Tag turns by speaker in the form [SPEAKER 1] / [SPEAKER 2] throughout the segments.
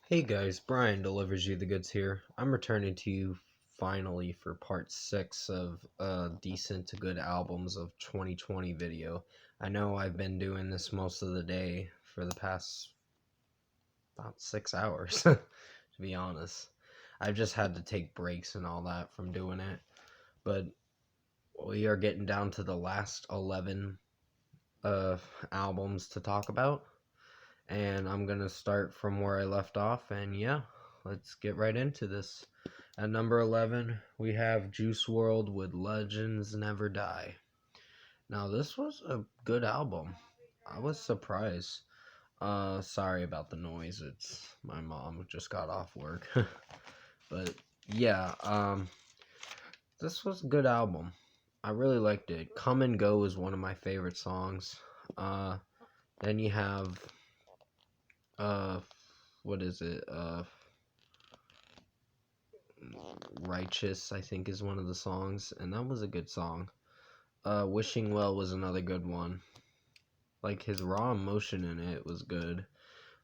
[SPEAKER 1] Hey guys, Brian delivers you the goods here. I'm returning to you finally for part 6 of decent to good albums of 2020 video. I know I've been doing this most of the day for the past about 6 hours, to be honest. I've just had to take breaks and all that from doing it. But we are getting down to the last 11 albums to talk about. And I'm gonna start from where I left off, and yeah, let's get right into this. At number 11, we have Juice WRLD with Legends Never Die. Now, this was a good album. I was surprised. Sorry about the noise. It's my mom just got off work. But yeah, this was a good album. I really liked it. Come and Go is one of my favorite songs. Then you have uh what is it? Righteous, I think, is one of the songs, and that was a good song. Wishing Well was another good one. Like, his raw emotion in it was good.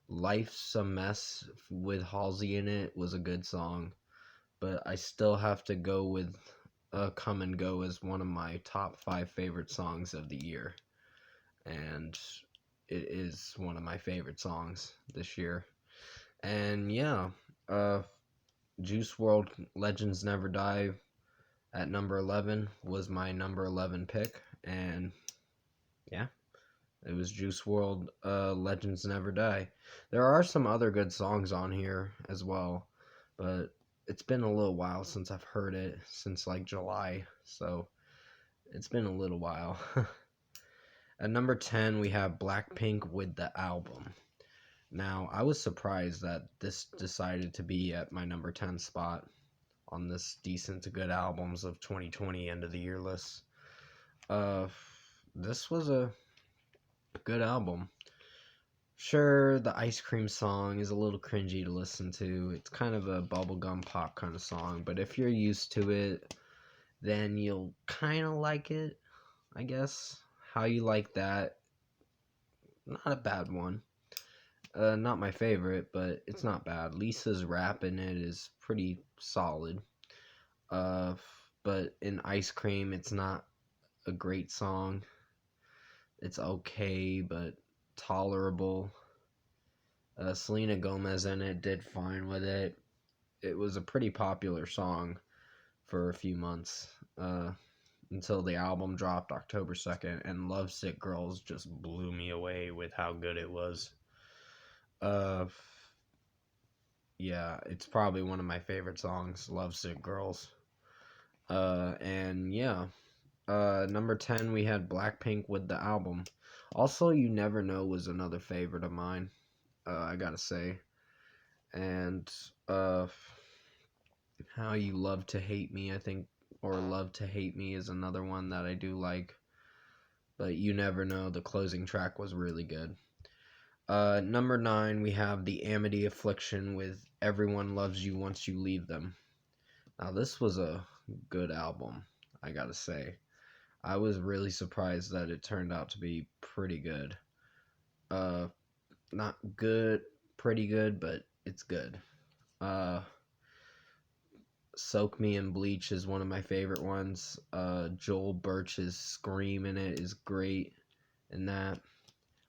[SPEAKER 1] Life's a Mess with Halsey in it was a good song, but I still have to go with Come and Go as one of my top 5 favorite songs of the year, and it is one of my favorite songs this year. And yeah, Juice WRLD Legends Never Die at number 11 was my number 11 pick, and yeah, it was Juice WRLD Legends Never Die. There are some other good songs on here as well, but it's been a little while since I've heard it, since like July, so it's been a little while. At number 10, we have Blackpink with The Album. Now, I was surprised that this decided to be at my number 10 spot on this decent to good albums of 2020 end of the year list. Uh, this was a good album. Sure, the Ice Cream song is a little cringy to listen to. It's kind of a bubblegum pop kind of song, but if you're used to it, then you'll kind of like it, I guess. How You Like That, not a bad one. Not my favorite, but it's not bad. Lisa's rap in it is pretty solid. Uh, but in Ice Cream, it's not a great song. It's okay, but tolerable. Selena Gomez in it did fine with it. It was a pretty popular song for a few months until the album dropped October 2nd, and Lovesick Girls just blew me away with how good it was. Uh, yeah, it's probably one of my favorite songs, Lovesick Girls. And yeah, number 10, we had Blackpink with The Album. Also, You Never Know was another favorite of mine, I gotta say. And How You Love to Hate Me, I think, or Love to Hate Me is another one that I do like. But You Never Know, the closing track was really good. Number 9, we have The Amity Affliction with Everyone Loves You Once You Leave Them. Now, this was a good album, I gotta say. I was really surprised that it turned out to be pretty good. Uh, Not good, pretty good, but it's good. Uh, Soak Me in Bleach is one of my favorite ones. Joel Birch's scream in it is great in that.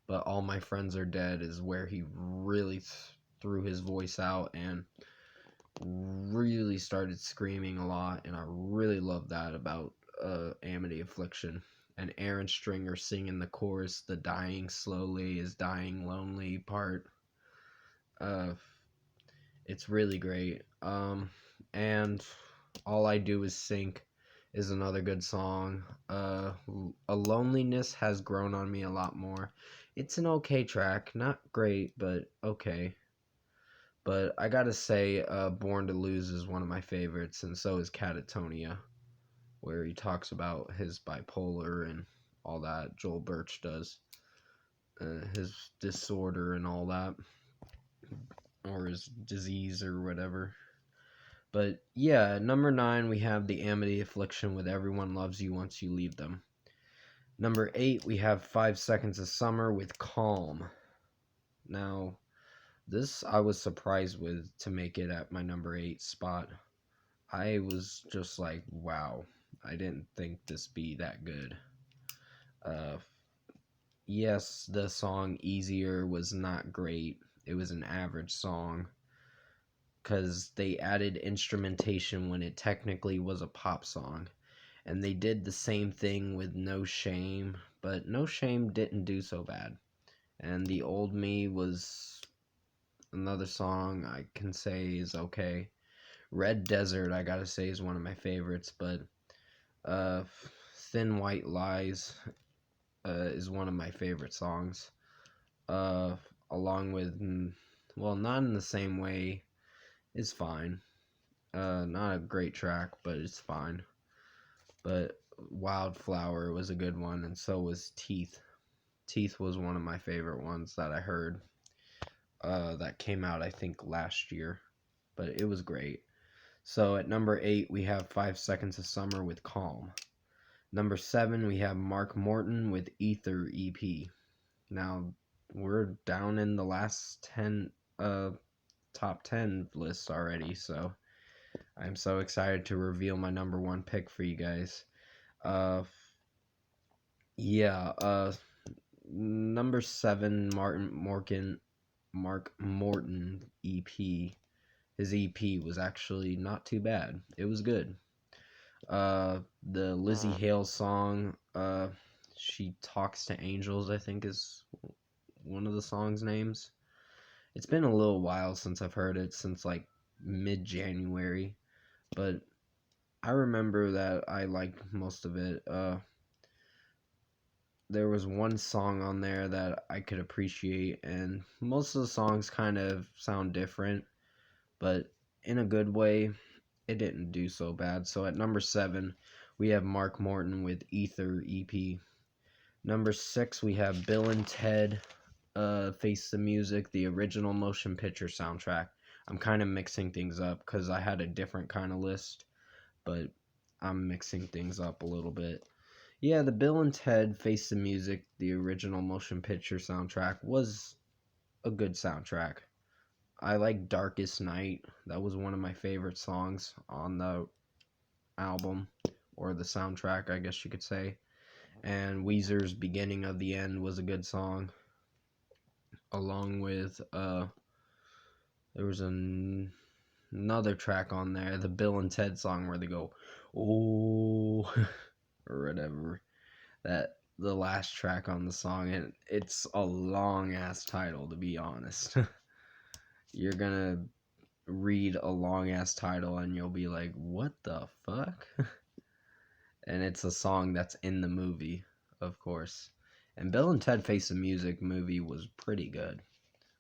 [SPEAKER 1] But All My Friends Are Dead is where he really threw his voice out and really started screaming a lot. And I really love that about Amity Affliction. And Aaron Stringer singing the chorus, the dying slowly is dying lonely part. Uh, it's really great. And All I Do Is Sink is another good song. A Loneliness Has Grown on Me a lot more. It's an okay track, not great, but okay. But I gotta say, Born to Lose is one of my favorites, and so is Catatonia, where he talks about his bipolar and all that. Joel Birch does. His disorder and all that, or his disease or whatever. But yeah, number 9, we have The Amity Affliction with Everyone Loves You Once You Leave Them. Number 8, we have 5 Seconds of Summer with Calm. Now, This I was surprised with to make it at my number 8 spot. I was just like, wow, I didn't think this be that good. Uh, yes, the song Easier was not great. It was an average song because they added instrumentation when it technically was a pop song. And they did the same thing with No Shame, but No Shame didn't do so bad. And The Old Me was another song I can say is okay. Red Desert, I gotta say, is one of my favorites, but uh, Thin White Lies is one of my favorite songs. Uh, along with, well, not in the same way, is fine. Not a great track, but it's fine. But Wildflower was a good one, and so was Teeth. Teeth was one of my favorite ones that I heard. That came out, I think, last year, but it was great. So at number 8, we have 5 Seconds of Summer with Calm. Number 7, we have Mark Morton with Ether EP. Now, we're down in the last 10 top 10 lists already, so I'm so excited to reveal my number 1 pick for you guys. Uh, yeah, number 7, Mark Morton EP. His EP was actually not too bad. It was good. The Lizzie Hale song, She Talks to Angels, I think is one of the song's names. It's been a little while since I've heard it, since like mid-January, but I remember that I liked most of it. There was one song on there that I could appreciate, and most of the songs kind of sound different, but in a good way. It didn't do so bad. So at number 7, we have Mark Morton with Ether EP. Number 6, we have Bill and Ted Face the Music, the original motion picture soundtrack. I'm kind of mixing things up because I had a different kind of list, but I'm mixing things up a little bit. Yeah, the Bill and Ted Face the Music, the original motion picture soundtrack, was a good soundtrack. I like Darkest Night. That was one of my favorite songs on the album, or the soundtrack, I guess you could say. And Weezer's Beginning of the End was a good song. Along with, there was another track on there, the Bill and Ted song where they go, oh, or whatever. That, the last track on the song, and it's a long ass title, to be honest. You're gonna read a long ass title and you'll be like, what the fuck? And it's a song that's in the movie, of course. And Bill and Ted Face the Music movie was pretty good.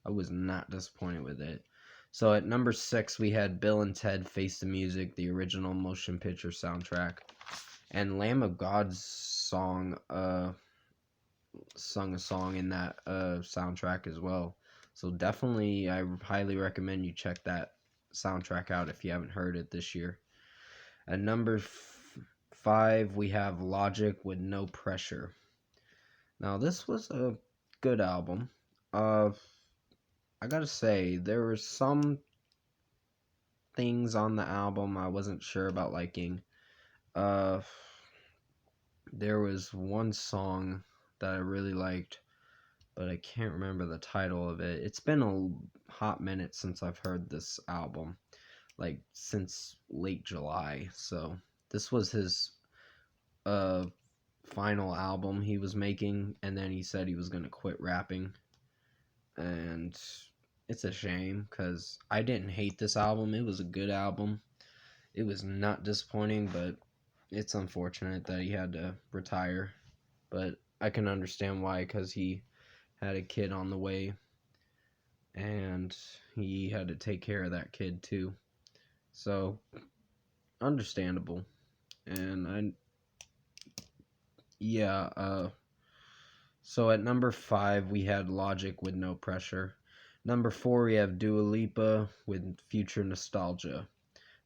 [SPEAKER 1] I was not disappointed with it. So at number 6, we had Bill and Ted Face the Music, the original motion picture soundtrack. And Lamb of God's song sung a song in that soundtrack as well. So definitely, I highly recommend you check that soundtrack out if you haven't heard it this year. At number 5, we have Logic with No Pressure. Now, this was a good album. I gotta say, there were some things on the album I wasn't sure about liking. Uh, there was one song that I really liked, but I can't remember the title of it. It's been a hot minute since I've heard this album, like since late July. So this was his final album he was making, and then he said he was gonna quit rapping, and it's a shame because I didn't hate this album. It was a good album. It was not disappointing, but it's unfortunate that he had to retire. But I can understand why, because he had a kid on the way, and he had to take care of that kid too. So understandable. And so at number 5, we had Logic with No Pressure. Number 4, we have Dua Lipa with Future Nostalgia.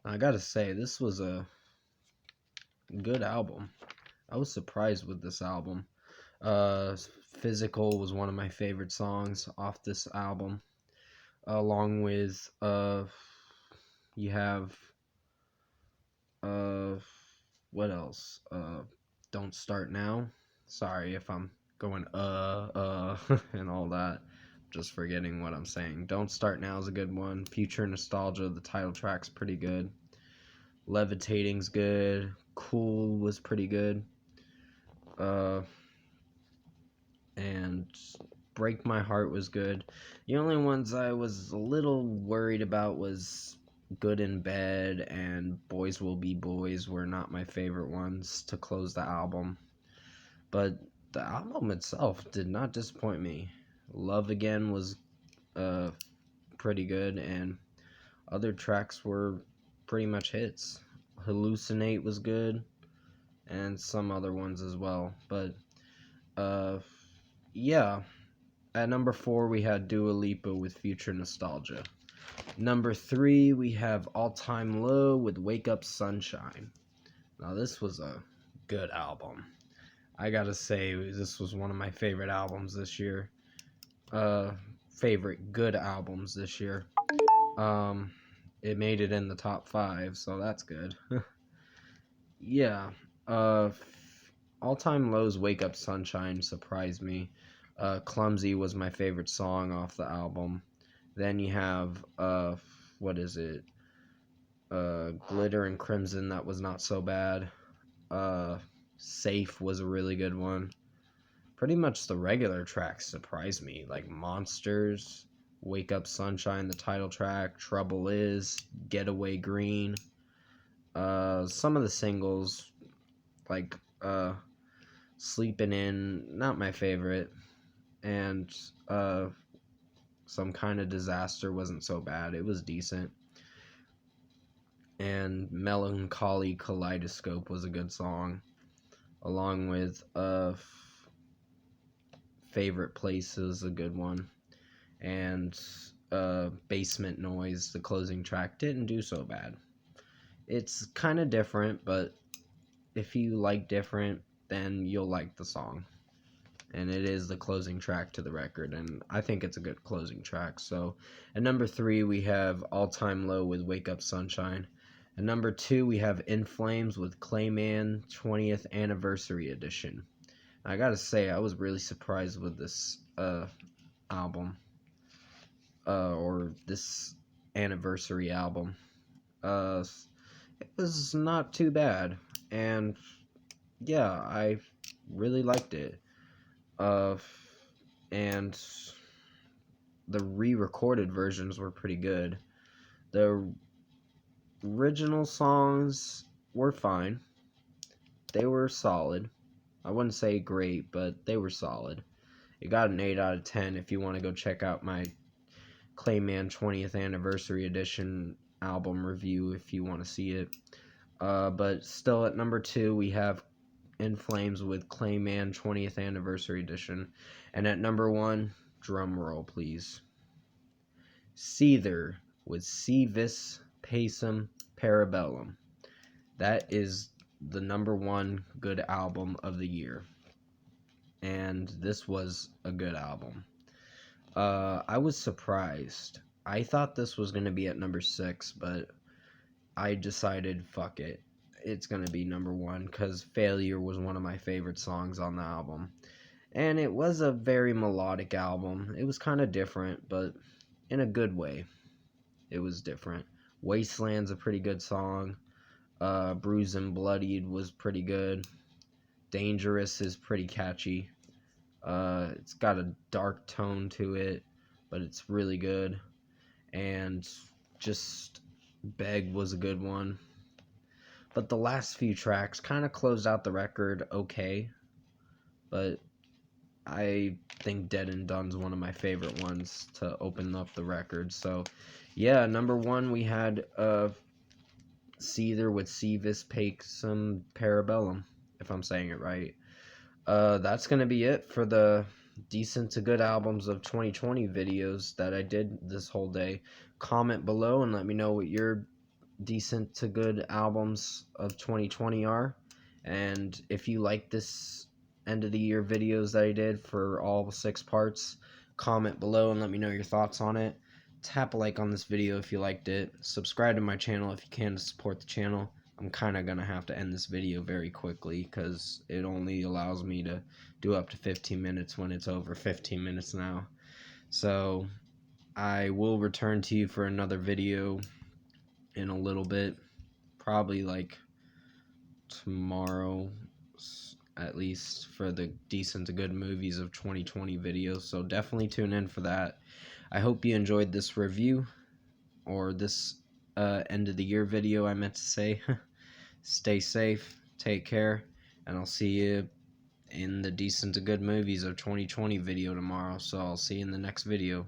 [SPEAKER 1] Now, I gotta say, this was a good album. I was surprised with this album. Physical was one of my favorite songs off this album. along with you have uh what else? Don't Start Now. Sorry if I'm going and all that. Just forgetting what I'm saying. Don't Start Now is a good one. Future Nostalgia, the title track's pretty good. Levitating's good. Cool was pretty good. Uh and Break My Heart was good. The only ones I was a little worried about was Good in Bed and Boys Will Be Boys were not my favorite ones to close the album. But the album itself did not disappoint me. Love Again was uh, pretty good, and other tracks were pretty much hits. Hallucinate was good, and some other ones as well. But uh, yeah, at number 4 we had Dua Lipa with Future Nostalgia. Number 3 we have All Time Low with Wake Up Sunshine. Now this was a good album. I gotta say, this was one of my favorite albums this year. Favorite good albums this year. It made it in the top 5, so that's good. Yeah. Uh, All Time Low's Wake Up Sunshine surprised me. Clumsy was my favorite song off the album. Then you have, what is it? Glitter and Crimson, that was not so bad. Safe was a really good one. Pretty much the regular tracks surprised me, like Monsters, Wake Up Sunshine, the title track, Trouble Is, Getaway Green. Some of the singles, like Sleeping In, not my favorite, and Some Kind of Disaster wasn't so bad. It was decent. And Melancholy Kaleidoscope was a good song, along with Favorite Places, a good one, and Basement Noise, the closing track, didn't do so bad. It's kind of different, but if you like different, then you'll like the song. And it is the closing track to the record, and I think it's a good closing track. So at number 3 we have All Time Low with Wake Up Sunshine. At number 2 we have In Flames with Clayman 20th Anniversary Edition. I gotta say, I was really surprised with this album, or this anniversary album. It was not too bad, and yeah, I really liked it. And the re-recorded versions were pretty good. The original songs were fine. They were solid. I wouldn't say great, but they were solid. It got an 8 out of 10 if you want to go check out my Clayman 20th Anniversary Edition album review if you want to see it. But still at number 2 we have In Flames with Clayman 20th Anniversary Edition. And at number 1, drum roll please, Seether with Si Vis Pacem Parabellum. That is the number 1 good album of the year. And this was a good album. I was surprised. I thought this was going to be at number 6, but I decided, fuck it. It's going to be number 1 because Failure was one of my favorite songs on the album. And it was a very melodic album. It was kind of different, but in a good way. It was different. Wasteland's a pretty good song. Bruised and Bloodied was pretty good. Dangerous is pretty catchy. It's got a dark tone to it, but it's really good. And just Beg was a good one. But the last few tracks kind of closed out the record okay. But I think Dead and Done's one of my favorite ones to open up the record. So, yeah, number 1 we had Seether with Si Vis Pacem Parabellum, if I'm saying it right. That's going to be it for the decent to good albums of 2020 videos that I did this whole day. Comment below and let me know what your decent to good albums of 2020 are. And if you like this end of the year videos that I did for all 6 parts, comment below and let me know your thoughts on it. tap a like on this video if you liked it. Subscribe to my channel if you can to support the channel. I'm kind of going to have to end this video very quickly because it only allows me to do up to 15 minutes when it's over 15 minutes now. So I will return to you for another video in a little bit, probably like tomorrow at least, for the decent to good movies of 2020 videos. So definitely tune in for that. I hope you enjoyed this review, or this end of the year video I meant to say. Stay safe, take care, and I'll see you in the decent to good movies of 2020 video tomorrow. So I'll see you in the next video.